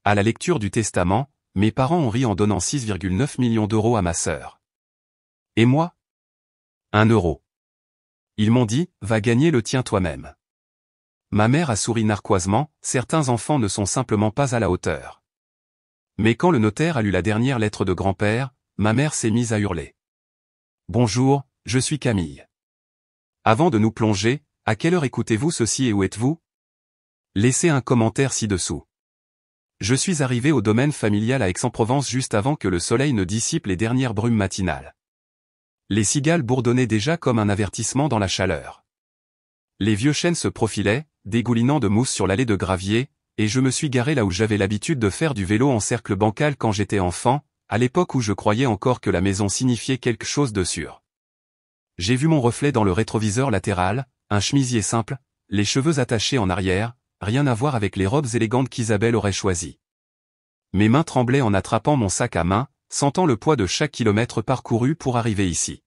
À la lecture du testament, mes parents ont ri en donnant 6,9 millions d'euros à ma sœur. Et moi? 1 euro. Ils m'ont dit, va gagner le tien toi-même. Ma mère a souri narquoisement, certains enfants ne sont simplement pas à la hauteur. Mais quand le notaire a lu la dernière lettre de grand-père, ma mère s'est mise à hurler. Bonjour, je suis Camille. Avant de nous plonger, à quelle heure écoutez-vous ceci et où êtes-vous? Laissez un commentaire ci-dessous. Je suis arrivé au domaine familial à Aix-en-Provence juste avant que le soleil ne dissipe les dernières brumes matinales. Les cigales bourdonnaient déjà comme un avertissement dans la chaleur. Les vieux chênes se profilaient, dégoulinant de mousse sur l'allée de gravier, et je me suis garé là où j'avais l'habitude de faire du vélo en cercle bancal quand j'étais enfant, à l'époque où je croyais encore que la maison signifiait quelque chose de sûr. J'ai vu mon reflet dans le rétroviseur latéral, un chemisier simple, les cheveux attachés en arrière, rien à voir avec les robes élégantes qu'Isabelle aurait choisies. Mes mains tremblaient en attrapant mon sac à main, sentant le poids de chaque kilomètre parcouru pour arriver ici.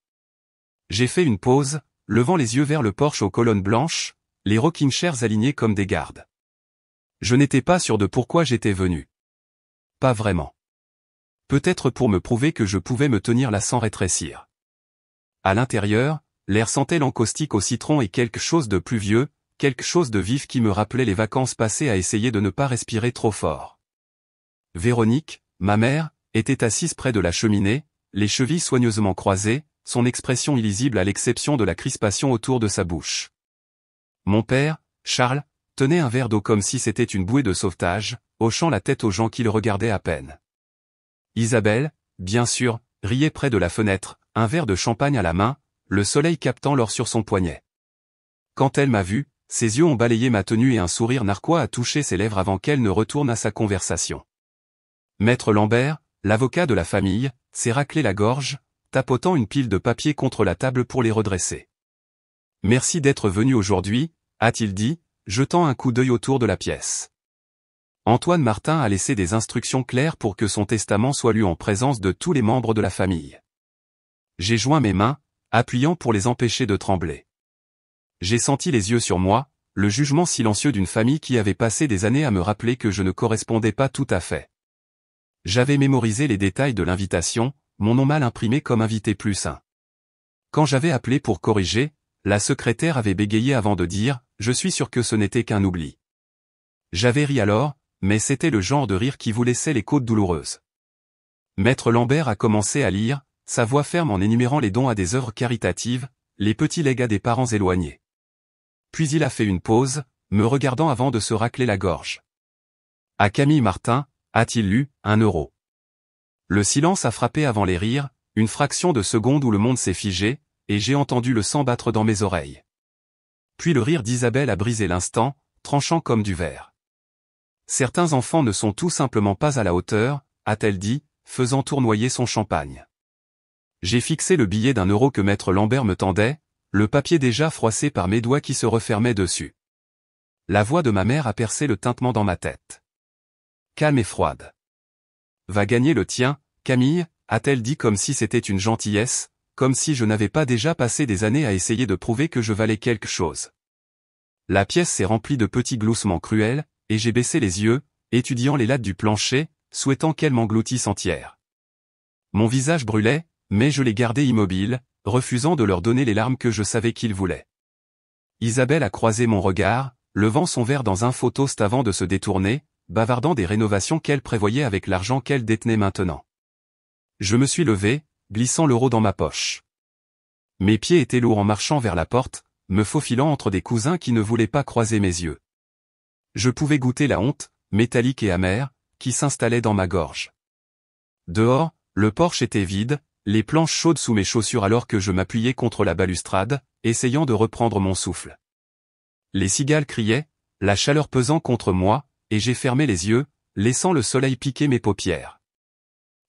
J'ai fait une pause, levant les yeux vers le porche aux colonnes blanches, les rocking chairs alignés comme des gardes. Je n'étais pas sûr de pourquoi j'étais venu. Pas vraiment. Peut-être pour me prouver que je pouvais me tenir là sans rétrécir. À l'intérieur, l'air sentait l'encaustique au citron et quelque chose de pluvieux, quelque chose de vif qui me rappelait les vacances passées à essayer de ne pas respirer trop fort. Véronique, ma mère, était assise près de la cheminée, les chevilles soigneusement croisées, son expression illisible à l'exception de la crispation autour de sa bouche. Mon père, Charles, tenait un verre d'eau comme si c'était une bouée de sauvetage, hochant la tête aux gens qui le regardaient à peine. Isabelle, bien sûr, riait près de la fenêtre, un verre de champagne à la main, le soleil captant l'or sur son poignet. Quand elle m'a vu, ses yeux ont balayé ma tenue et un sourire narquois a touché ses lèvres avant qu'elle ne retourne à sa conversation. Maître Lambert, l'avocat de la famille, s'est raclé la gorge, tapotant une pile de papiers contre la table pour les redresser. Merci d'être venu aujourd'hui, a-t-il dit, jetant un coup d'œil autour de la pièce. Antoine Martin a laissé des instructions claires pour que son testament soit lu en présence de tous les membres de la famille. J'ai joint mes mains, appuyant pour les empêcher de trembler. J'ai senti les yeux sur moi, le jugement silencieux d'une famille qui avait passé des années à me rappeler que je ne correspondais pas tout à fait. J'avais mémorisé les détails de l'invitation, mon nom mal imprimé comme invité plus un. Quand j'avais appelé pour corriger, la secrétaire avait bégayé avant de dire « Je suis sûr que ce n'était qu'un oubli ». J'avais ri alors, mais c'était le genre de rire qui vous laissait les côtes douloureuses. Maître Lambert a commencé à lire, sa voix ferme en énumérant les dons à des œuvres caritatives, les petits legs à des parents éloignés. Puis il a fait une pause, me regardant avant de se racler la gorge. À Camille Martin, a-t-il lu, 1 euro. Le silence a frappé avant les rires, une fraction de seconde où le monde s'est figé, et j'ai entendu le sang battre dans mes oreilles. Puis le rire d'Isabelle a brisé l'instant, tranchant comme du verre. Certains enfants ne sont tout simplement pas à la hauteur, a-t-elle dit, faisant tournoyer son champagne. J'ai fixé le billet d'1 euro que maître Lambert me tendait, le papier déjà froissé par mes doigts qui se refermaient dessus. La voix de ma mère a percé le tintement dans ma tête. Calme et froide. Va gagner le tien, Camille, a-t-elle dit comme si c'était une gentillesse, comme si je n'avais pas déjà passé des années à essayer de prouver que je valais quelque chose. La pièce s'est remplie de petits gloussements cruels, et j'ai baissé les yeux, étudiant les lattes du plancher, souhaitant qu'elles m'engloutissent entière. Mon visage brûlait, mais je les gardais immobiles, refusant de leur donner les larmes que je savais qu'ils voulaient. Isabelle a croisé mon regard, levant son verre dans un faux toast avant de se détourner, bavardant des rénovations qu'elle prévoyait avec l'argent qu'elle détenait maintenant. Je me suis levé, glissant l'euro dans ma poche. Mes pieds étaient lourds en marchant vers la porte, me faufilant entre des cousins qui ne voulaient pas croiser mes yeux. Je pouvais goûter la honte, métallique et amère, qui s'installait dans ma gorge. Dehors, le porche était vide, les planches chaudes sous mes chaussures alors que je m'appuyais contre la balustrade, essayant de reprendre mon souffle. Les cigales criaient, la chaleur pesant contre moi, et j'ai fermé les yeux, laissant le soleil piquer mes paupières.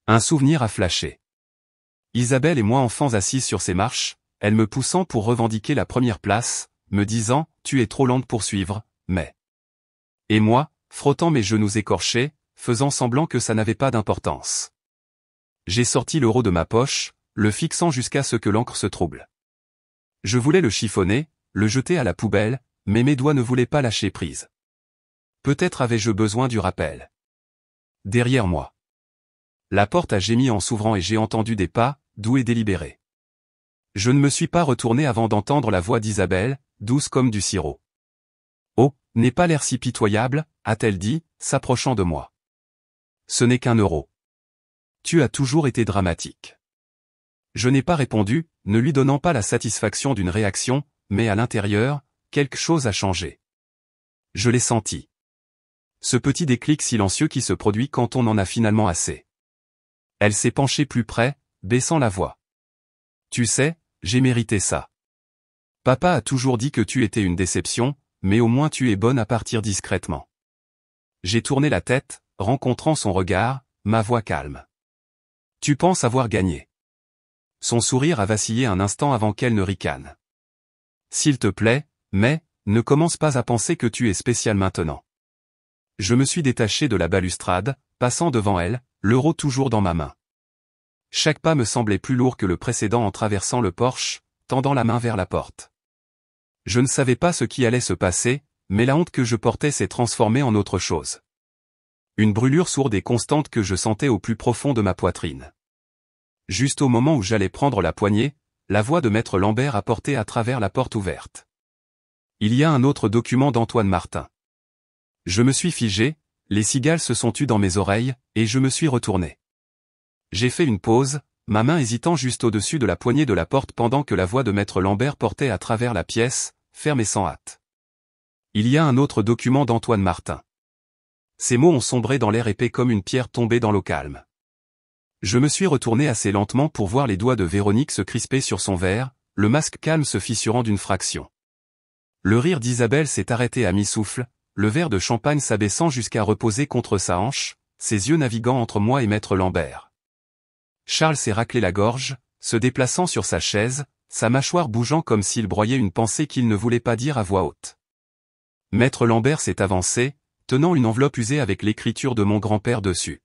Un souvenir a flashé. Isabelle et moi enfants assis sur ces marches, elle me poussant pour revendiquer la première place, me disant « Tu es trop lente pour suivre, mais… » Et moi, frottant mes genoux écorchés, faisant semblant que ça n'avait pas d'importance. J'ai sorti l'euro de ma poche, le fixant jusqu'à ce que l'encre se trouble. Je voulais le chiffonner, le jeter à la poubelle, mais mes doigts ne voulaient pas lâcher prise. Peut-être avais-je besoin du rappel. derrière moi. La porte a gémi en s'ouvrant et j'ai entendu des pas, doux et délibérés. Je ne me suis pas retourné avant d'entendre la voix d'Isabelle, douce comme du sirop. « Oh, n'est pas l'air si pitoyable » a-t-elle dit, s'approchant de moi. « Ce n'est qu'1 euro. Tu as toujours été dramatique. » Je n'ai pas répondu, ne lui donnant pas la satisfaction d'une réaction, mais à l'intérieur, quelque chose a changé. Je l'ai senti. Ce petit déclic silencieux qui se produit quand on en a finalement assez. Elle s'est penchée plus près, baissant la voix. « Tu sais, j'ai mérité ça. Papa a toujours dit que tu étais une déception, mais au moins tu es bonne à partir discrètement. » J'ai tourné la tête, rencontrant son regard, ma voix calme. « Tu penses avoir gagné. » Son sourire a vacillé un instant avant qu'elle ne ricane. « S'il te plaît, mais, ne commence pas à penser que tu es spécial maintenant. » Je me suis détaché de la balustrade, passant devant elle, l'euro toujours dans ma main. Chaque pas me semblait plus lourd que le précédent en traversant le porche, tendant la main vers la porte. Je ne savais pas ce qui allait se passer, mais la honte que je portais s'est transformée en autre chose. Une brûlure sourde et constante que je sentais au plus profond de ma poitrine. Juste au moment où j'allais prendre la poignée, la voix de maître Lambert a porté à travers la porte ouverte. « Il y a un autre document d'Antoine Martin. » Je me suis figé, les cigales se sont tues dans mes oreilles, et je me suis retourné. J'ai fait une pause, ma main hésitant juste au-dessus de la poignée de la porte pendant que la voix de maître Lambert portait à travers la pièce, ferme et sans hâte. « Il y a un autre document d'Antoine Martin. » Ces mots ont sombré dans l'air épais comme une pierre tombée dans l'eau calme. Je me suis retourné assez lentement pour voir les doigts de Véronique se crisper sur son verre, le masque calme se fissurant d'une fraction. Le rire d'Isabelle s'est arrêté à mi-souffle, le verre de champagne s'abaissant jusqu'à reposer contre sa hanche, ses yeux naviguant entre moi et maître Lambert. Charles s'est raclé la gorge, se déplaçant sur sa chaise, sa mâchoire bougeant comme s'il broyait une pensée qu'il ne voulait pas dire à voix haute. Maître Lambert s'est avancé, tenant une enveloppe usée avec l'écriture de mon grand-père dessus.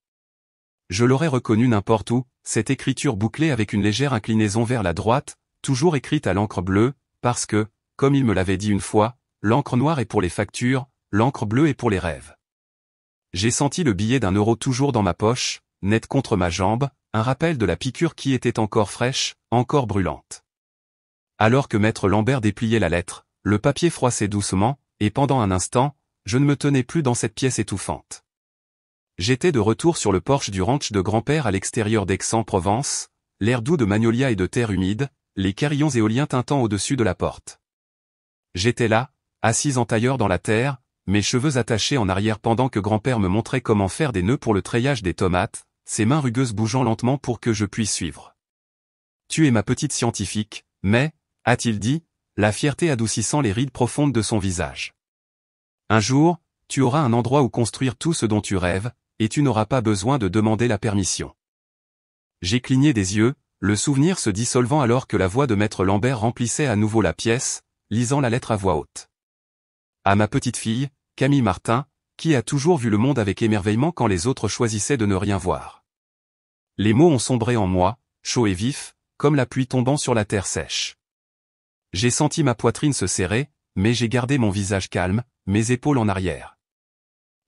Je l'aurais reconnu n'importe où, cette écriture bouclée avec une légère inclinaison vers la droite, toujours écrite à l'encre bleue, parce que, comme il me l'avait dit une fois, l'encre noire est pour les factures, l'encre bleue est pour les rêves. J'ai senti le billet d'1 euro toujours dans ma poche, net contre ma jambe, un rappel de la piqûre qui était encore fraîche, encore brûlante. Alors que maître Lambert dépliait la lettre, le papier froissait doucement, et pendant un instant, je ne me tenais plus dans cette pièce étouffante. J'étais de retour sur le porche du ranch de grand-père à l'extérieur d'Aix-en-Provence, l'air doux de magnolia et de terre humide, les carillons éoliens tintant au-dessus de la porte. J'étais là, assis en tailleur dans la terre, mes cheveux attachés en arrière pendant que grand-père me montrait comment faire des nœuds pour le treillage des tomates, ses mains rugueuses bougeant lentement pour que je puisse suivre. « Tu es ma petite scientifique, mais, a-t-il dit, la fierté adoucissant les rides profondes de son visage. Un jour, tu auras un endroit où construire tout ce dont tu rêves, et tu n'auras pas besoin de demander la permission. » J'ai cligné des yeux, le souvenir se dissolvant alors que la voix de maître Lambert remplissait à nouveau la pièce, lisant la lettre à voix haute. À ma petite fille, Camille Martin, qui a toujours vu le monde avec émerveillement quand les autres choisissaient de ne rien voir. Les mots ont sombré en moi, chauds et vifs, comme la pluie tombant sur la terre sèche. J'ai senti ma poitrine se serrer, mais j'ai gardé mon visage calme, mes épaules en arrière.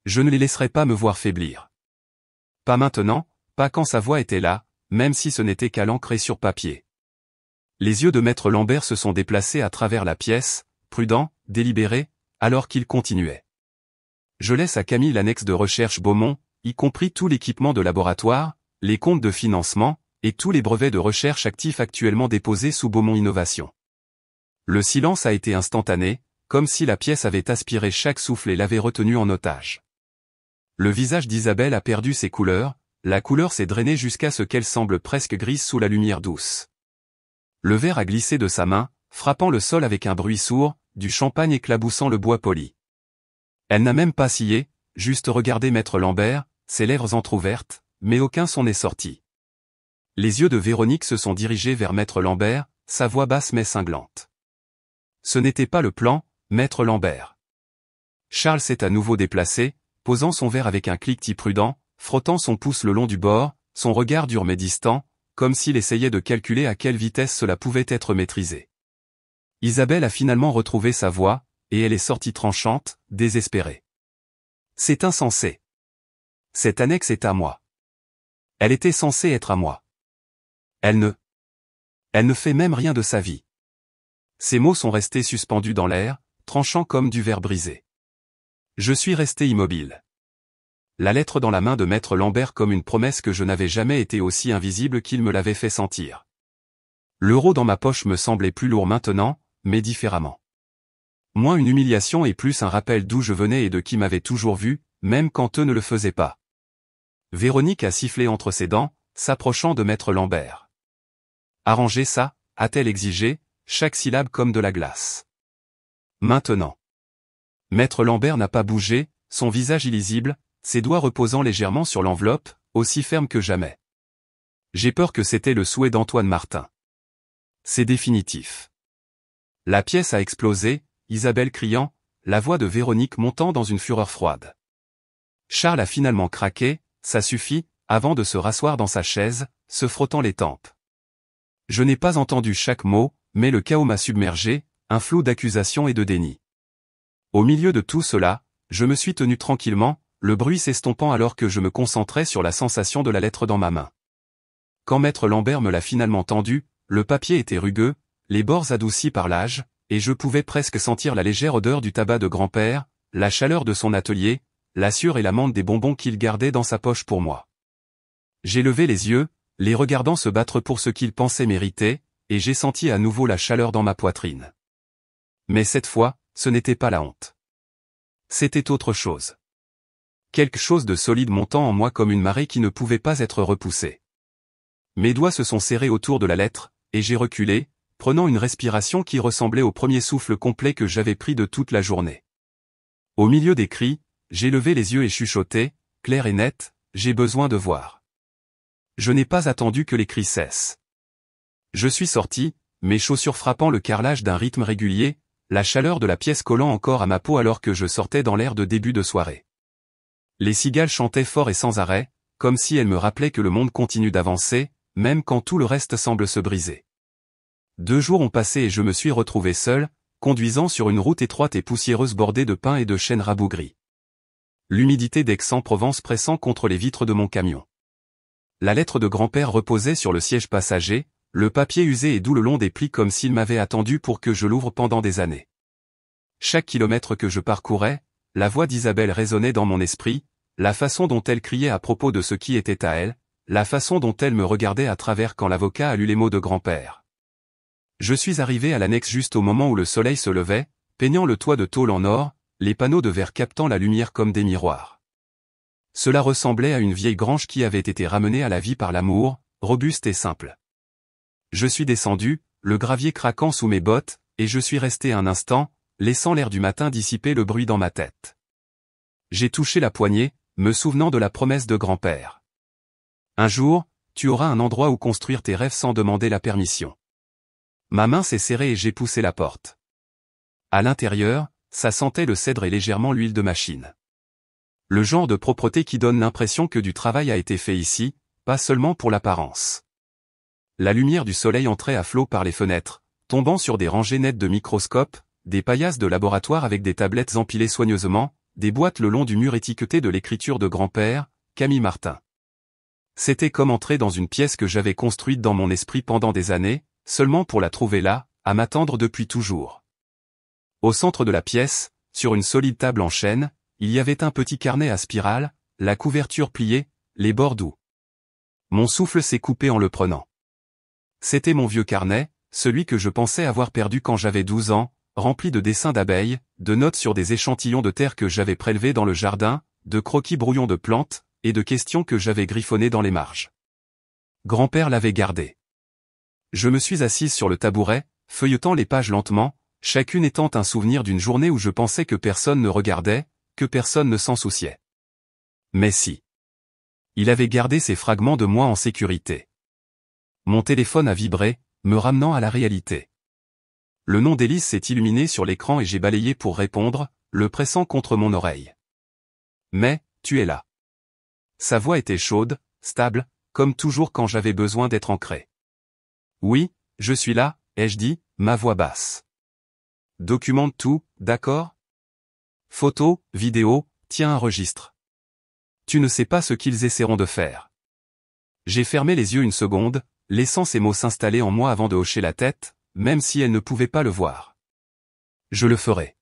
Je ne les laisserai pas me voir faiblir. Pas maintenant, pas quand sa voix était là, même si ce n'était qu'à l'encre sur papier. Les yeux de maître Lambert se sont déplacés à travers la pièce, prudents, délibérés, alors qu'il continuait. Je laisse à Camille l'annexe de recherche Beaumont, y compris tout l'équipement de laboratoire, les comptes de financement, et tous les brevets de recherche actifs actuellement déposés sous Beaumont Innovation. Le silence a été instantané, comme si la pièce avait aspiré chaque souffle et l'avait retenu en otage. Le visage d'Isabelle a perdu ses couleurs, la couleur s'est drainée jusqu'à ce qu'elle semble presque grise sous la lumière douce. Le verre a glissé de sa main, frappant le sol avec un bruit sourd, du champagne éclaboussant le bois poli. Elle n'a même pas scié, juste regardé maître Lambert, ses lèvres entr'ouvertes, mais aucun son n'est sorti. Les yeux de Véronique se sont dirigés vers maître Lambert, sa voix basse mais cinglante. Ce n'était pas le plan, maître Lambert. Charles s'est à nouveau déplacé, posant son verre avec un cliquetis prudent, frottant son pouce le long du bord, son regard dur mais distant, comme s'il essayait de calculer à quelle vitesse cela pouvait être maîtrisé. Isabelle a finalement retrouvé sa voix, et elle est sortie tranchante, désespérée. « C'est insensé. Cette annexe est à moi. Elle était censée être à moi. Elle ne fait même rien de sa vie. » Ces mots sont restés suspendus dans l'air, tranchant comme du verre brisé. Je suis resté immobile. La lettre dans la main de Maître Lambert comme une promesse que je n'avais jamais été aussi invisible qu'il me l'avait fait sentir. L'euro dans ma poche me semblait plus lourd maintenant, mais différemment. Moins une humiliation et plus un rappel d'où je venais et de qui m'avait toujours vu, même quand eux ne le faisaient pas. Véronique a sifflé entre ses dents, s'approchant de Maître Lambert. « Arrangez ça » a-t-elle exigé, chaque syllabe comme de la glace. Maintenant. Maître Lambert n'a pas bougé, son visage illisible, ses doigts reposant légèrement sur l'enveloppe, aussi ferme que jamais. J'ai peur que c'était le souhait d'Antoine Martin. C'est définitif. La pièce a explosé, Isabelle criant, la voix de Véronique montant dans une fureur froide. Charles a finalement craqué, ça suffit, avant de se rasseoir dans sa chaise, se frottant les tempes. Je n'ai pas entendu chaque mot, mais le chaos m'a submergé, un flot d'accusations et de déni. Au milieu de tout cela, je me suis tenu tranquillement, le bruit s'estompant alors que je me concentrais sur la sensation de la lettre dans ma main. Quand Maître Lambert me l'a finalement tendue, le papier était rugueux, les bords adoucis par l'âge, et je pouvais presque sentir la légère odeur du tabac de grand-père, la chaleur de son atelier, la sueur et l'amande des bonbons qu'il gardait dans sa poche pour moi. J'ai levé les yeux, les regardant se battre pour ce qu'ils pensaient mériter, et j'ai senti à nouveau la chaleur dans ma poitrine. Mais cette fois, ce n'était pas la honte. C'était autre chose. Quelque chose de solide montant en moi comme une marée qui ne pouvait pas être repoussée. Mes doigts se sont serrés autour de la lettre, et j'ai reculé, prenant une respiration qui ressemblait au premier souffle complet que j'avais pris de toute la journée. Au milieu des cris, j'ai levé les yeux et chuchoté, clair et net, j'ai besoin de voir. Je n'ai pas attendu que les cris cessent. Je suis sorti, mes chaussures frappant le carrelage d'un rythme régulier, la chaleur de la pièce collant encore à ma peau alors que je sortais dans l'air de début de soirée. Les cigales chantaient fort et sans arrêt, comme si elles me rappelaient que le monde continue d'avancer, même quand tout le reste semble se briser. 2 jours ont passé et je me suis retrouvé seul, conduisant sur une route étroite et poussiéreuse bordée de pins et de chênes rabougris. L'humidité d'Aix-en-Provence pressant contre les vitres de mon camion. La lettre de grand-père reposait sur le siège passager, le papier usé et doux le long des plis comme s'il m'avait attendu pour que je l'ouvre pendant des années. Chaque kilomètre que je parcourais, la voix d'Isabelle résonnait dans mon esprit, la façon dont elle criait à propos de ce qui était à elle, la façon dont elle me regardait à travers quand l'avocat a lu les mots de grand-père. Je suis arrivé à l'annexe juste au moment où le soleil se levait, peignant le toit de tôle en or, les panneaux de verre captant la lumière comme des miroirs. Cela ressemblait à une vieille grange qui avait été ramenée à la vie par l'amour, robuste et simple. Je suis descendu, le gravier craquant sous mes bottes, et je suis resté un instant, laissant l'air du matin dissiper le bruit dans ma tête. J'ai touché la poignée, me souvenant de la promesse de grand-père. Un jour, tu auras un endroit où construire tes rêves sans demander la permission. Ma main s'est serrée et j'ai poussé la porte. À l'intérieur, ça sentait le cèdre et légèrement l'huile de machine. Le genre de propreté qui donne l'impression que du travail a été fait ici, pas seulement pour l'apparence. La lumière du soleil entrait à flot par les fenêtres, tombant sur des rangées nettes de microscopes, des paillasses de laboratoire avec des tablettes empilées soigneusement, des boîtes le long du mur étiquetées de l'écriture de grand-père, Camille Martin. C'était comme entrer dans une pièce que j'avais construite dans mon esprit pendant des années, seulement pour la trouver là, à m'attendre depuis toujours. Au centre de la pièce, sur une solide table en chêne, il y avait un petit carnet à spirale, la couverture pliée, les bords doux. Mon souffle s'est coupé en le prenant. C'était mon vieux carnet, celui que je pensais avoir perdu quand j'avais 12 ans, rempli de dessins d'abeilles, de notes sur des échantillons de terre que j'avais prélevés dans le jardin, de croquis brouillons de plantes, et de questions que j'avais griffonnées dans les marges. Grand-père l'avait gardé. Je me suis assise sur le tabouret, feuilletant les pages lentement, chacune étant un souvenir d'une journée où je pensais que personne ne regardait, que personne ne s'en souciait. Mais si. Il avait gardé ces fragments de moi en sécurité. Mon téléphone a vibré, me ramenant à la réalité. Le nom d'Élise s'est illuminé sur l'écran et j'ai balayé pour répondre, le pressant contre mon oreille. Mais, tu es là. Sa voix était chaude, stable, comme toujours quand j'avais besoin d'être ancré. Oui, je suis là, ai-je dit, ma voix basse. Documente tout, d'accord ? Photos, vidéos, tiens un registre. Tu ne sais pas ce qu'ils essaieront de faire. J'ai fermé les yeux une seconde, laissant ces mots s'installer en moi avant de hocher la tête, même si elle ne pouvait pas le voir. Je le ferai.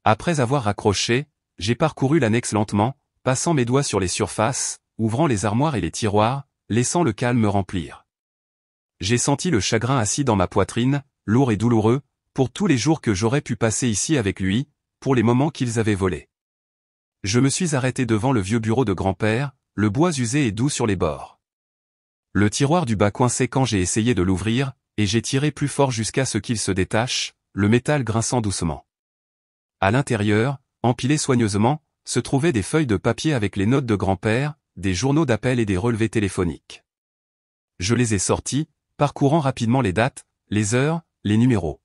Après avoir raccroché, j'ai parcouru l'annexe lentement, passant mes doigts sur les surfaces, ouvrant les armoires et les tiroirs, laissant le calme me remplir. J'ai senti le chagrin assis dans ma poitrine, lourd et douloureux, pour tous les jours que j'aurais pu passer ici avec lui, pour les moments qu'ils avaient volés. Je me suis arrêté devant le vieux bureau de grand-père, le bois usé et doux sur les bords. Le tiroir du bas coinçait quand j'ai essayé de l'ouvrir, et j'ai tiré plus fort jusqu'à ce qu'il se détache, le métal grinçant doucement. À l'intérieur, empilés soigneusement, se trouvaient des feuilles de papier avec les notes de grand-père, des journaux d'appel et des relevés téléphoniques. Je les ai sortis, parcourant rapidement les dates, les heures, les numéros.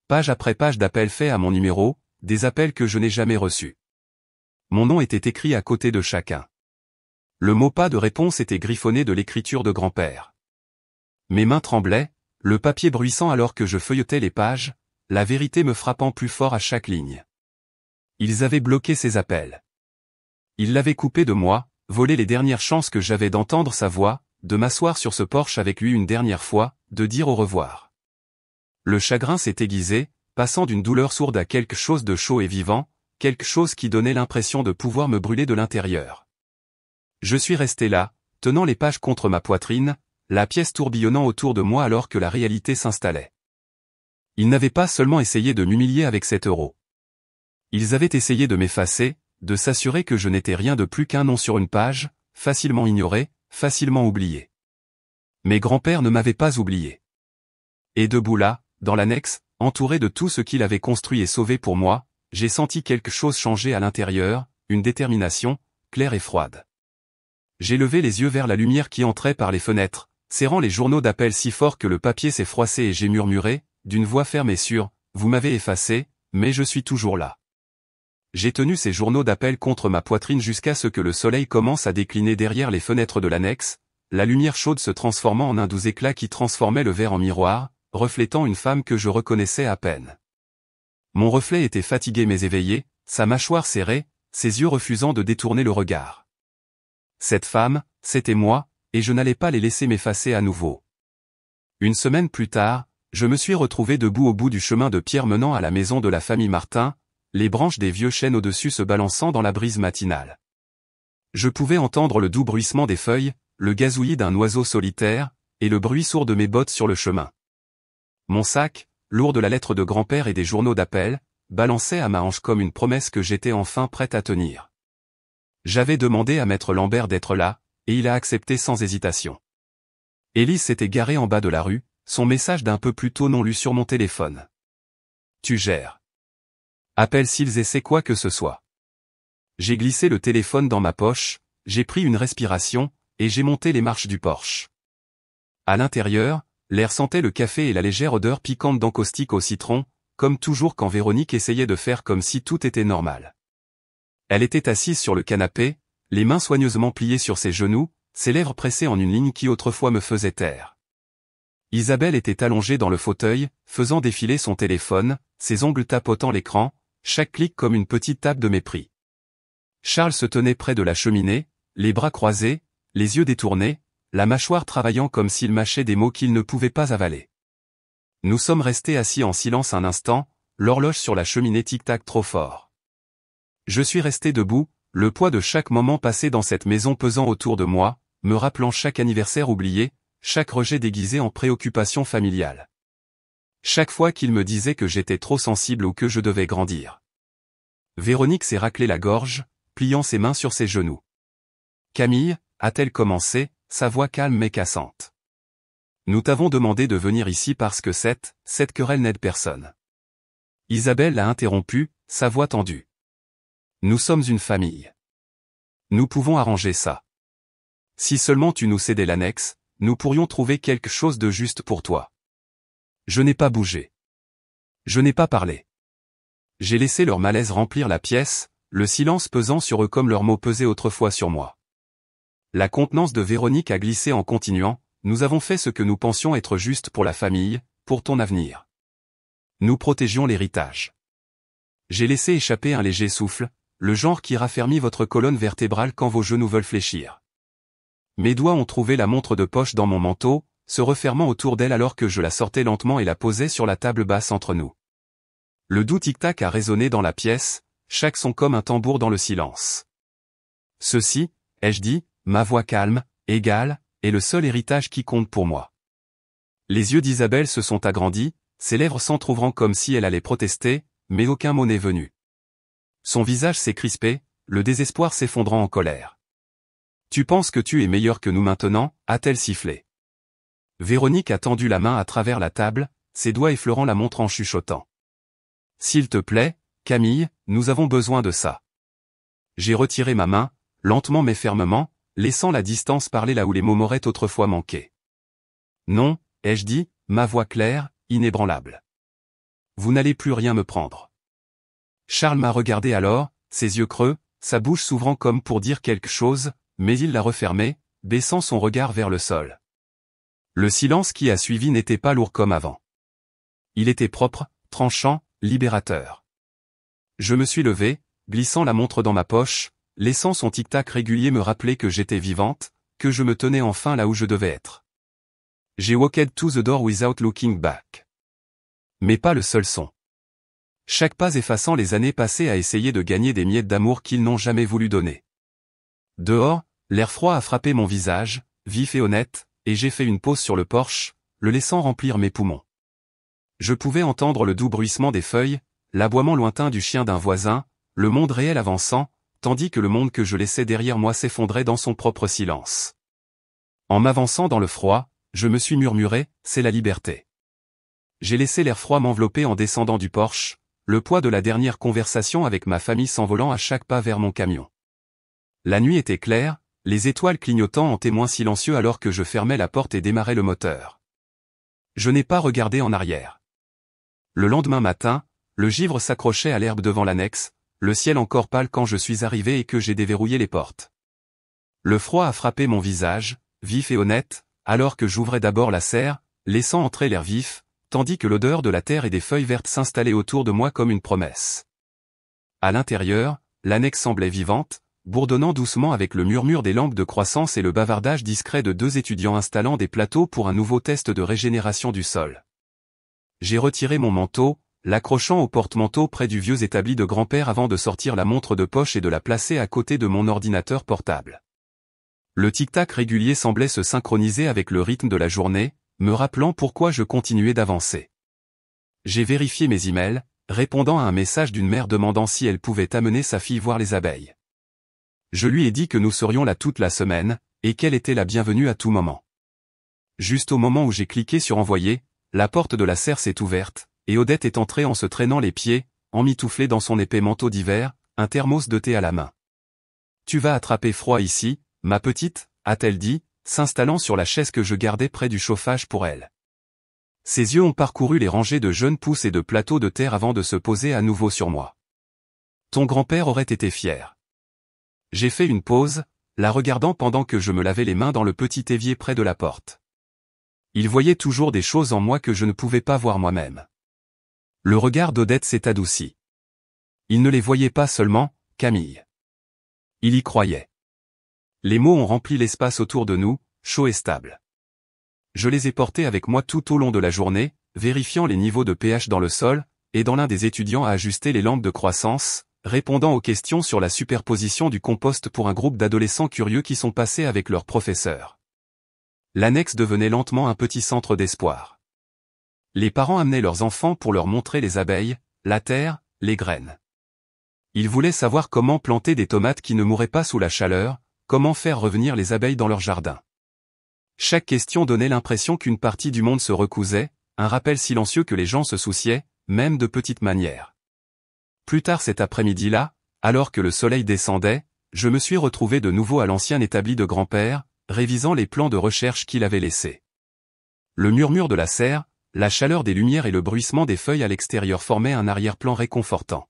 Page après page d'appels faits à mon numéro, des appels que je n'ai jamais reçus. Mon nom était écrit à côté de chacun. Le mot pas de réponse était griffonné de l'écriture de grand-père. Mes mains tremblaient, le papier bruissant alors que je feuilletais les pages, la vérité me frappant plus fort à chaque ligne. Ils avaient bloqué ses appels. Ils l'avaient coupé de moi, volé les dernières chances que j'avais d'entendre sa voix, de m'asseoir sur ce porche avec lui une dernière fois, de dire au revoir. Le chagrin s'est aiguisé, passant d'une douleur sourde à quelque chose de chaud et vivant, quelque chose qui donnait l'impression de pouvoir me brûler de l'intérieur. Je suis resté là, tenant les pages contre ma poitrine, la pièce tourbillonnant autour de moi alors que la réalité s'installait. Ils n'avaient pas seulement essayé de m'humilier avec 7 euros. Ils avaient essayé de m'effacer, de s'assurer que je n'étais rien de plus qu'un nom sur une page, facilement ignoré, facilement oublié. Mais grand-père ne m'avait pas oublié. Et debout là, dans l'annexe, entouré de tout ce qu'il avait construit et sauvé pour moi, j'ai senti quelque chose changer à l'intérieur, une détermination, claire et froide. J'ai levé les yeux vers la lumière qui entrait par les fenêtres, serrant les journaux d'appel si fort que le papier s'est froissé et j'ai murmuré, d'une voix ferme et sûre, « Vous m'avez effacé, mais je suis toujours là. » J'ai tenu ces journaux d'appel contre ma poitrine jusqu'à ce que le soleil commence à décliner derrière les fenêtres de l'annexe, la lumière chaude se transformant en un doux éclat qui transformait le verre en miroir, reflétant une femme que je reconnaissais à peine. Mon reflet était fatigué mais éveillé, sa mâchoire serrée, ses yeux refusant de détourner le regard. Cette femme, c'était moi, et je n'allais pas les laisser m'effacer à nouveau. Une semaine plus tard, je me suis retrouvé debout au bout du chemin de pierre menant à la maison de la famille Martin, les branches des vieux chênes au-dessus se balançant dans la brise matinale. Je pouvais entendre le doux bruissement des feuilles, le gazouillis d'un oiseau solitaire, et le bruit sourd de mes bottes sur le chemin. Mon sac, lourd de la lettre de grand-père et des journaux d'appel, balançait à ma hanche comme une promesse que j'étais enfin prête à tenir. J'avais demandé à maître Lambert d'être là, et il a accepté sans hésitation. Élise s'était garée en bas de la rue, son message d'un peu plus tôt non lu sur mon téléphone. « Tu gères. Appelle s'ils essaient quoi que ce soit. » J'ai glissé le téléphone dans ma poche, j'ai pris une respiration, et j'ai monté les marches du Porsche. À l'intérieur, l'air sentait le café et la légère odeur piquante d'encaustique au citron, comme toujours quand Véronique essayait de faire comme si tout était normal. Elle était assise sur le canapé, les mains soigneusement pliées sur ses genoux, ses lèvres pressées en une ligne qui autrefois me faisait taire. Isabelle était allongée dans le fauteuil, faisant défiler son téléphone, ses ongles tapotant l'écran, chaque clic comme une petite tape de mépris. Charles se tenait près de la cheminée, les bras croisés, les yeux détournés, la mâchoire travaillant comme s'il mâchait des mots qu'il ne pouvait pas avaler. Nous sommes restés assis en silence un instant, l'horloge sur la cheminée tic-tac trop fort. Je suis resté debout, le poids de chaque moment passé dans cette maison pesant autour de moi, me rappelant chaque anniversaire oublié, chaque rejet déguisé en préoccupation familiale. Chaque fois qu'il me disait que j'étais trop sensible ou que je devais grandir. Véronique s'est raclé la gorge, pliant ses mains sur ses genoux. « Camille » a-t-elle commencé, sa voix calme mais cassante. « Nous t'avons demandé de venir ici parce que cette querelle n'aide personne. » Isabelle l'a interrompu, sa voix tendue. « Nous sommes une famille. Nous pouvons arranger ça. Si seulement tu nous cédais l'annexe, nous pourrions trouver quelque chose de juste pour toi. » Je n'ai pas bougé. Je n'ai pas parlé. J'ai laissé leur malaise remplir la pièce, le silence pesant sur eux comme leurs mots pesaient autrefois sur moi. La contenance de Véronique a glissé en continuant, « Nous avons fait ce que nous pensions être juste pour la famille, pour ton avenir. Nous protégions l'héritage. » J'ai laissé échapper un léger souffle, le genre qui raffermit votre colonne vertébrale quand vos genoux veulent fléchir. Mes doigts ont trouvé la montre de poche dans mon manteau, se refermant autour d'elle alors que je la sortais lentement et la posais sur la table basse entre nous. Le doux tic-tac a résonné dans la pièce, chaque son comme un tambour dans le silence. Ceci, ai-je dit, ma voix calme, égale, est le seul héritage qui compte pour moi. Les yeux d'Isabelle se sont agrandis, ses lèvres s'entr'ouvrant comme si elle allait protester, mais aucun mot n'est venu. Son visage s'est crispé, le désespoir s'effondrant en colère. « Tu penses que tu es meilleur que nous maintenant ?» a-t-elle sifflé. Véronique a tendu la main à travers la table, ses doigts effleurant la montre en chuchotant. « S'il te plaît, Camille, nous avons besoin de ça. » J'ai retiré ma main, lentement mais fermement, laissant la distance parler là où les mots m'auraient autrefois manqué. « Non, ai-je dit, ma voix claire, inébranlable. Vous n'allez plus rien me prendre. » Charles m'a regardé alors, ses yeux creux, sa bouche s'ouvrant comme pour dire quelque chose, mais il l'a refermée, baissant son regard vers le sol. Le silence qui a suivi n'était pas lourd comme avant. Il était propre, tranchant, libérateur. Je me suis levé, glissant la montre dans ma poche, laissant son tic-tac régulier me rappeler que j'étais vivante, que je me tenais enfin là où je devais être. J'ai walked to the door without looking back. Mais pas le seul son. Chaque pas effaçant les années passées à essayer de gagner des miettes d'amour qu'ils n'ont jamais voulu donner. Dehors, l'air froid a frappé mon visage, vif et honnête, et j'ai fait une pause sur le porche, le laissant remplir mes poumons. Je pouvais entendre le doux bruissement des feuilles, l'aboiement lointain du chien d'un voisin, le monde réel avançant, tandis que le monde que je laissais derrière moi s'effondrait dans son propre silence. En m'avançant dans le froid, je me suis murmuré, c'est la liberté. J'ai laissé l'air froid m'envelopper en descendant du porche, le poids de la dernière conversation avec ma famille s'envolant à chaque pas vers mon camion. La nuit était claire, les étoiles clignotant en témoin silencieux alors que je fermais la porte et démarrais le moteur. Je n'ai pas regardé en arrière. Le lendemain matin, le givre s'accrochait à l'herbe devant l'annexe, le ciel encore pâle quand je suis arrivé et que j'ai déverrouillé les portes. Le froid a frappé mon visage, vif et honnête, alors que j'ouvrais d'abord la serre, laissant entrer l'air vif, tandis que l'odeur de la terre et des feuilles vertes s'installait autour de moi comme une promesse. À l'intérieur, l'annexe semblait vivante, bourdonnant doucement avec le murmure des lampes de croissance et le bavardage discret de deux étudiants installant des plateaux pour un nouveau test de régénération du sol. J'ai retiré mon manteau, l'accrochant au porte-manteau près du vieux établi de grand-père avant de sortir la montre de poche et de la placer à côté de mon ordinateur portable. Le tic-tac régulier semblait se synchroniser avec le rythme de la journée, me rappelant pourquoi je continuais d'avancer. J'ai vérifié mes emails, répondant à un message d'une mère demandant si elle pouvait amener sa fille voir les abeilles. Je lui ai dit que nous serions là toute la semaine, et qu'elle était la bienvenue à tout moment. Juste au moment où j'ai cliqué sur envoyer, la porte de la serre s'est ouverte, et Odette est entrée en se traînant les pieds, emmitouflée dans son épais manteau d'hiver, un thermos de thé à la main. « Tu vas attraper froid ici, ma petite ?» a-t-elle dit, s'installant sur la chaise que je gardais près du chauffage pour elle. Ses yeux ont parcouru les rangées de jeunes pousses et de plateaux de terre avant de se poser à nouveau sur moi. Ton grand-père aurait été fier. J'ai fait une pause, la regardant pendant que je me lavais les mains dans le petit évier près de la porte. Il voyait toujours des choses en moi que je ne pouvais pas voir moi-même. Le regard d'Odette s'est adouci. Il ne les voyait pas seulement, Camille. Il y croyait. Les mots ont rempli l'espace autour de nous, chaud et stable. Je les ai portés avec moi tout au long de la journée, vérifiant les niveaux de pH dans le sol, aidant l'un des étudiants à ajuster les lampes de croissance, répondant aux questions sur la superposition du compost pour un groupe d'adolescents curieux qui sont passés avec leur professeur. L'annexe devenait lentement un petit centre d'espoir. Les parents amenaient leurs enfants pour leur montrer les abeilles, la terre, les graines. Ils voulaient savoir comment planter des tomates qui ne mouraient pas sous la chaleur, comment faire revenir les abeilles dans leur jardin. Chaque question donnait l'impression qu'une partie du monde se recousait, un rappel silencieux que les gens se souciaient, même de petites manières. Plus tard cet après-midi-là, alors que le soleil descendait, je me suis retrouvé de nouveau à l'ancien établi de grand-père, révisant les plans de recherche qu'il avait laissés. Le murmure de la serre, la chaleur des lumières et le bruissement des feuilles à l'extérieur formaient un arrière-plan réconfortant.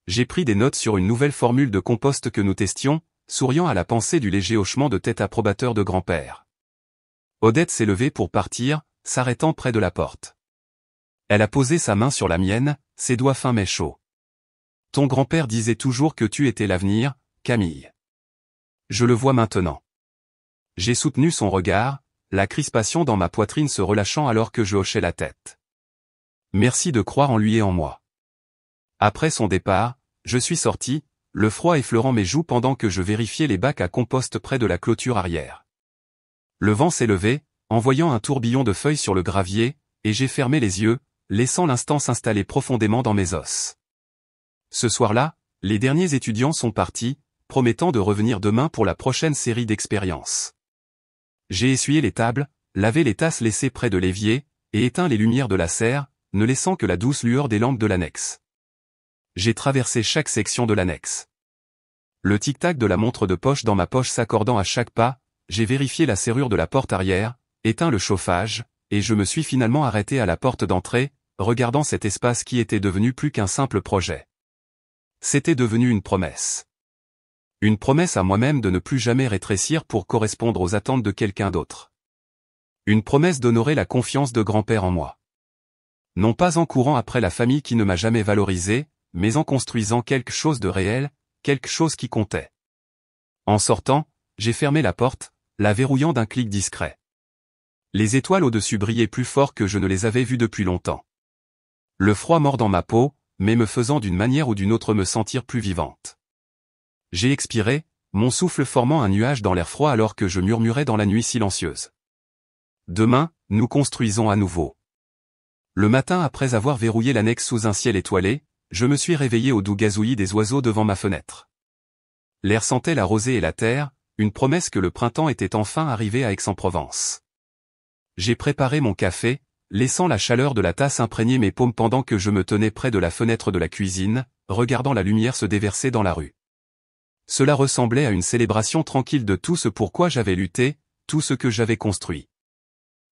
J'ai pris des notes sur une nouvelle formule de compost que nous testions, souriant à la pensée du léger hochement de tête approbateur de grand-père. Odette s'est levée pour partir, s'arrêtant près de la porte. Elle a posé sa main sur la mienne, ses doigts fins mais chauds. Ton grand-père disait toujours que tu étais l'avenir, Camille. Je le vois maintenant. J'ai soutenu son regard, la crispation dans ma poitrine se relâchant alors que je hochais la tête. Merci de croire en lui et en moi. Après son départ, je suis sorti, le froid effleurant mes joues pendant que je vérifiais les bacs à compost près de la clôture arrière. Le vent s'est levé, envoyant un tourbillon de feuilles sur le gravier, et j'ai fermé les yeux, laissant l'instant s'installer profondément dans mes os. Ce soir-là, les derniers étudiants sont partis, promettant de revenir demain pour la prochaine série d'expériences. J'ai essuyé les tables, lavé les tasses laissées près de l'évier, et éteint les lumières de la serre, ne laissant que la douce lueur des lampes de l'annexe. J'ai traversé chaque section de l'annexe. Le tic-tac de la montre de poche dans ma poche s'accordant à chaque pas, j'ai vérifié la serrure de la porte arrière, éteint le chauffage, et je me suis finalement arrêté à la porte d'entrée, regardant cet espace qui était devenu plus qu'un simple projet. C'était devenu une promesse. Une promesse à moi-même de ne plus jamais rétrécir pour correspondre aux attentes de quelqu'un d'autre. Une promesse d'honorer la confiance de grand-père en moi. Non pas en courant après la famille qui ne m'a jamais valorisé, mais en construisant quelque chose de réel, quelque chose qui comptait. En sortant, j'ai fermé la porte, la verrouillant d'un clic discret. Les étoiles au-dessus brillaient plus fort que je ne les avais vues depuis longtemps. Le froid mord dans ma peau, mais me faisant d'une manière ou d'une autre me sentir plus vivante. J'ai expiré, mon souffle formant un nuage dans l'air froid alors que je murmurais dans la nuit silencieuse. Demain, nous construisons à nouveau. Le matin après avoir verrouillé l'annexe sous un ciel étoilé, je me suis réveillé au doux gazouillis des oiseaux devant ma fenêtre. L'air sentait la rosée et la terre, une promesse que le printemps était enfin arrivé à Aix-en-Provence. J'ai préparé mon café, laissant la chaleur de la tasse imprégner mes paumes pendant que je me tenais près de la fenêtre de la cuisine, regardant la lumière se déverser dans la rue. Cela ressemblait à une célébration tranquille de tout ce pourquoi j'avais lutté, tout ce que j'avais construit.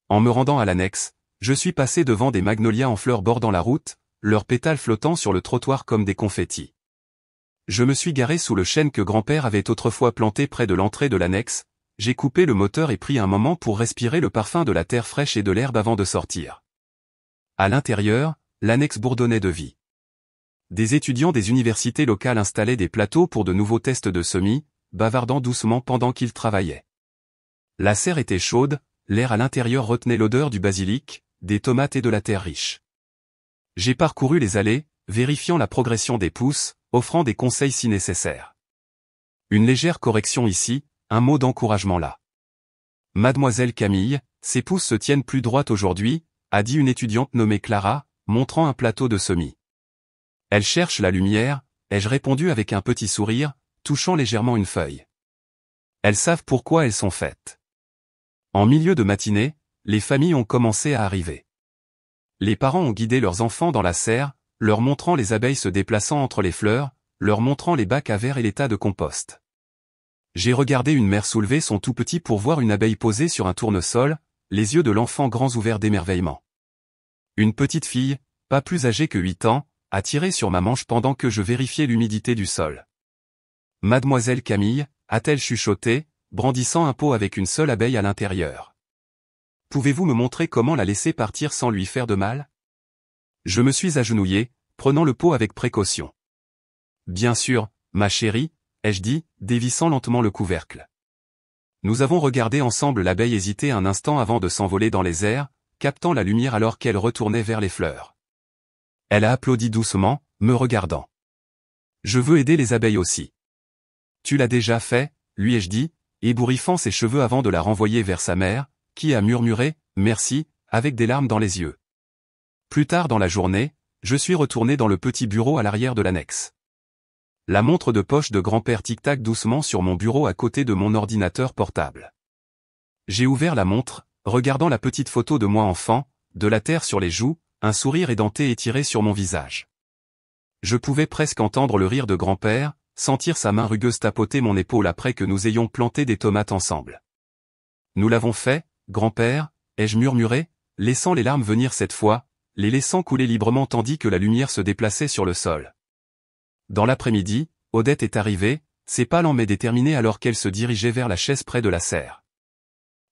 En me rendant à l'annexe, je suis passé devant des magnolias en fleurs bordant la route, leurs pétales flottant sur le trottoir comme des confettis. Je me suis garé sous le chêne que grand-père avait autrefois planté près de l'entrée de l'annexe, j'ai coupé le moteur et pris un moment pour respirer le parfum de la terre fraîche et de l'herbe avant de sortir. À l'intérieur, l'annexe bourdonnait de vie. Des étudiants des universités locales installaient des plateaux pour de nouveaux tests de semis, bavardant doucement pendant qu'ils travaillaient. La serre était chaude, l'air à l'intérieur retenait l'odeur du basilic, des tomates et de la terre riche. J'ai parcouru les allées, vérifiant la progression des pousses, offrant des conseils si nécessaire. Une légère correction ici, un mot d'encouragement là. Mademoiselle Camille, ses pousses se tiennent plus droites aujourd'hui, a dit une étudiante nommée Clara, montrant un plateau de semis. Elle cherche la lumière, ai-je répondu avec un petit sourire, touchant légèrement une feuille. Elles savent pourquoi elles sont faites. En milieu de matinée, les familles ont commencé à arriver. Les parents ont guidé leurs enfants dans la serre, leur montrant les abeilles se déplaçant entre les fleurs, leur montrant les bacs à verre et les tas de compost. J'ai regardé une mère soulever son tout petit pour voir une abeille posée sur un tournesol, les yeux de l'enfant grands ouverts d'émerveillement. Une petite fille, pas plus âgée que 8 ans, a tiré sur ma manche pendant que je vérifiais l'humidité du sol. Mademoiselle Camille, a-t-elle chuchoté, brandissant un pot avec une seule abeille à l'intérieur. Pouvez-vous me montrer comment la laisser partir sans lui faire de mal? Je me suis agenouillé, prenant le pot avec précaution. Bien sûr, ma chérie, ai-je dit, dévissant lentement le couvercle. Nous avons regardé ensemble l'abeille hésiter un instant avant de s'envoler dans les airs, captant la lumière alors qu'elle retournait vers les fleurs. Elle a applaudi doucement, me regardant. Je veux aider les abeilles aussi. Tu l'as déjà fait, lui ai-je dit, ébouriffant ses cheveux avant de la renvoyer vers sa mère, qui a murmuré « merci » avec des larmes dans les yeux. Plus tard dans la journée, je suis retourné dans le petit bureau à l'arrière de l'annexe. La montre de poche de grand-père tic-tac doucement sur mon bureau à côté de mon ordinateur portable. J'ai ouvert la montre, regardant la petite photo de moi enfant, de la terre sur les joues, un sourire édenté étiré sur mon visage. Je pouvais presque entendre le rire de grand-père, sentir sa main rugueuse tapoter mon épaule après que nous ayons planté des tomates ensemble. Nous l'avons fait, grand-père, ai-je murmuré, laissant les larmes venir cette fois, les laissant couler librement tandis que la lumière se déplaçait sur le sol. Dans l'après-midi, Odette est arrivée, ses pas lents mais déterminés alors qu'elle se dirigeait vers la chaise près de la serre.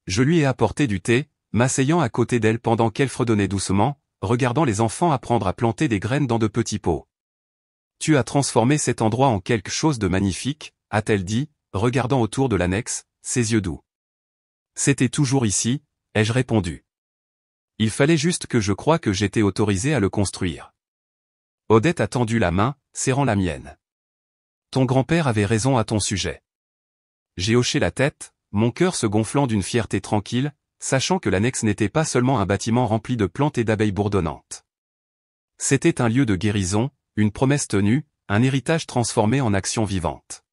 Je lui ai apporté du thé, m'asseyant à côté d'elle pendant qu'elle fredonnait doucement, regardant les enfants apprendre à planter des graines dans de petits pots. Tu as transformé cet endroit en quelque chose de magnifique, a-t-elle dit, regardant autour de l'annexe, ses yeux doux. C'était toujours ici, ai-je répondu. Il fallait juste que je croie que j'étais autorisé à le construire. Odette a tendu la main, serrant la mienne. Ton grand-père avait raison à ton sujet. J'ai hoché la tête, mon cœur se gonflant d'une fierté tranquille, sachant que l'annexe n'était pas seulement un bâtiment rempli de plantes et d'abeilles bourdonnantes. C'était un lieu de guérison, une promesse tenue, un héritage transformé en action vivante.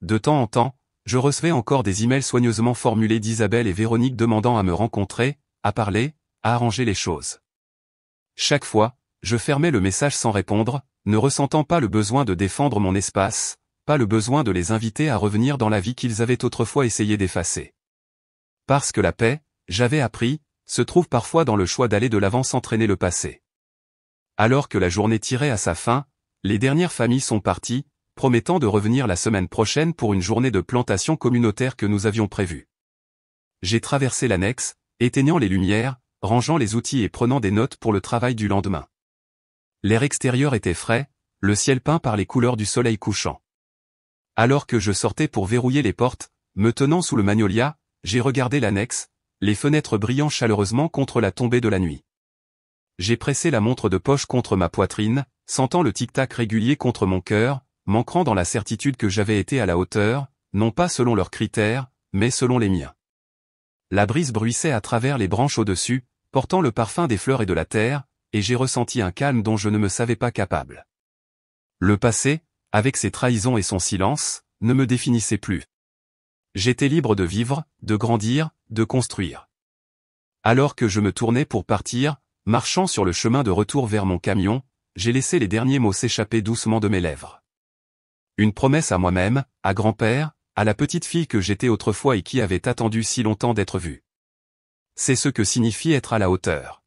De temps en temps, je recevais encore des emails soigneusement formulés d'Isabelle et Véronique demandant à me rencontrer, à parler, à arranger les choses. Chaque fois, je fermais le message sans répondre, ne ressentant pas le besoin de défendre mon espace, pas le besoin de les inviter à revenir dans la vie qu'ils avaient autrefois essayé d'effacer. Parce que la paix, j'avais appris, se trouve parfois dans le choix d'aller de l'avant sans traîner le passé. Alors que la journée tirait à sa fin, les dernières familles sont parties, promettant de revenir la semaine prochaine pour une journée de plantation communautaire que nous avions prévue. J'ai traversé l'annexe, éteignant les lumières, rangeant les outils et prenant des notes pour le travail du lendemain. L'air extérieur était frais, le ciel peint par les couleurs du soleil couchant. Alors que je sortais pour verrouiller les portes, me tenant sous le magnolia, j'ai regardé l'annexe, les fenêtres brillant chaleureusement contre la tombée de la nuit. J'ai pressé la montre de poche contre ma poitrine, sentant le tic-tac régulier contre mon cœur, m'ancrant dans la certitude que j'avais été à la hauteur, non pas selon leurs critères, mais selon les miens. La brise bruissait à travers les branches au-dessus, portant le parfum des fleurs et de la terre, et j'ai ressenti un calme dont je ne me savais pas capable. Le passé, avec ses trahisons et son silence, ne me définissait plus. J'étais libre de vivre, de grandir, de construire. Alors que je me tournais pour partir, marchant sur le chemin de retour vers mon camion, j'ai laissé les derniers mots s'échapper doucement de mes lèvres. Une promesse à moi-même, à grand-père, à la petite fille que j'étais autrefois et qui avait attendu si longtemps d'être vue. C'est ce que signifie être à la hauteur.